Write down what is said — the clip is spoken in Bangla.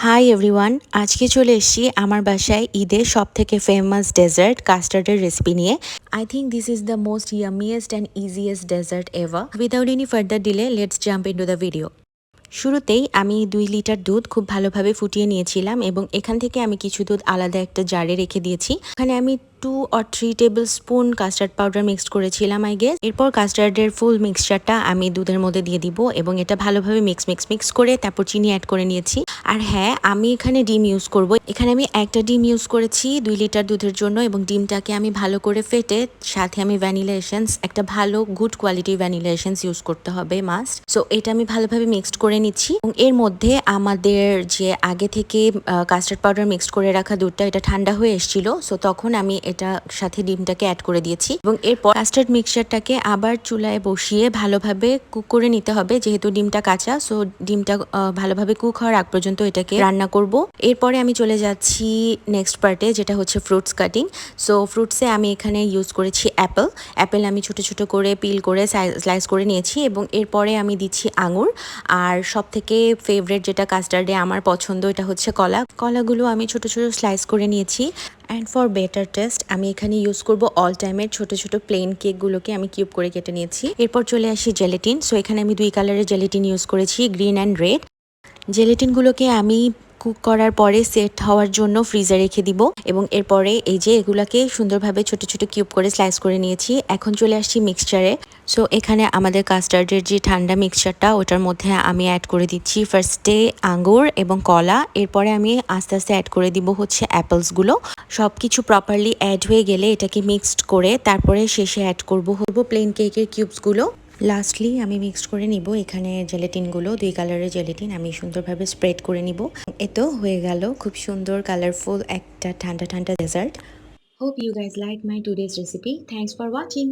হাই এভরিওয়ান, আজকে চলে এসেছি আমার বাসায় ঈদের সবথেকে ফেমাস ডেজার্ট কাস্টার্ডের রেসিপি নিয়ে। I think this is the most yummiest and easiest dessert ever. Without any further delay let's jump into the video. শুরুতেই আমি 2 লিটার দুধ খুব ভালোভাবে ফুটিয়ে নিয়েছিলাম এবং এখান থেকে আমি কিছু দুধ আলাদা একটা জারে রেখে দিয়েছি। এখানে আমি 2 or 3 table spoon custard powder mixed করেছিলাম আই গেস। এরপর কাস্টার্ডের ফুল মিক্সচারটা আমি দুধের মধ্যে দিয়ে দিব এবং এটা ভালোভাবে মিক্স করে তারপর চিনি অ্যাড করে নিয়েছি। আর হ্যাঁ, আমি এখানে ডিম ইউজ করব। এখানে আমি একটা ডিম ইউজ করেছি 2 লিটার দুধের জন্য এবং ডিমটাকে আমি ভালো করে ফেটে সাথে আমি ভ্যানিলা এসেন্স, একটা ভালো গুড কোয়ালিটির ভ্যানিলা এসেন্স ইউজ করতে হবে মাস্ট। সো এটা আমি ভালোভাবে মিক্সড করে নিচ্ছি এবং এর মধ্যে আমাদের যে আগে থেকে কাস্টার্ড পাউডার মিক্সড করে রাখা দুধটা এটা ঠান্ডা হয়ে এসেছিল। সো তখন আমি এটা সাথে ডিমটাকে অ্যাড করে দিয়েছি এবং এরপর কাস্টার্ড মিক্সচারটাকে আবার চুলায় বসিয়ে ভালোভাবে কুক করে নিতে হবে। যেহেতু ডিমটা কাঁচা, সো ডিমটা ভালোভাবে কুক হওয়ার আগ পর্যন্ত এটাকে রান্না করব। এরপরে আমি চলে যাচ্ছি নেক্সট পার্টে, যেটা হচ্ছে ফ্রুটস কাটিং। সো ফ্রুটসে আমি এখানে ইউজ করেছি অ্যাপেল আমি ছোট ছোট করে পিল করে স্লাইস করে নিয়েছি এবং এরপরে আমি দিচ্ছি আঙুর। আর সব থেকে ফেভারিট যেটা কাস্টার্ডে আমার পছন্দ, এটা হচ্ছে কলাগুলো আমি ছোট ছোট স্লাইস করে নিয়েছি। অ্যান্ড ফর বেটার টেস্ট আমি এখানে ইউজ করব অল টাইমের ছোট ছোট প্লেন কেকগুলোকে আমি কিউব করে কেটে নিয়েছি। এরপর চলে আসি জেলেটিন। সো এখানে আমি 2 কালারের জেলেটিন ইউজ করেছি, গ্রিন অ্যান্ড রেড। জেলেটিনগুলোকে আমি কুক করার পরে সেট হওয়ার জন্য ফ্রিজে রেখে দিব এবং এরপরে এই যে এগুলাকে সুন্দরভাবে ছোট ছোট কিউব করে স্লাইস করে নিয়েছি। এখন চলে আসছি মিক্সচারে। সো এখানে আমাদের কাস্টার্ডের যে ঠান্ডা মিক্সচারটা, ওটার মধ্যে আমি অ্যাড করে দিচ্ছি ফার্স্টে আঙ্গুর এবং কলা। এরপরে আমি আস্তে আস্তে অ্যাড করে দিব হচ্ছে অ্যাপেলসগুলো। সব কিছু প্রপারলি অ্যাড হয়ে গেলে এটাকে মিক্সড করে তারপরে শেষে অ্যাড করব প্লেন কেকের কিউবসগুলো। লাস্টলি আমি মিক্সড করে নিব এখানে জেলেটিনগুলো, 2 কালারের জেলেটিন আমি সুন্দরভাবে স্প্রেড করে নিব। এতো হয়ে গেল খুব সুন্দর কালারফুল একটা ঠান্ডা ঠান্ডা dessert. Hope you guys like my today's recipe. Thanks for watching.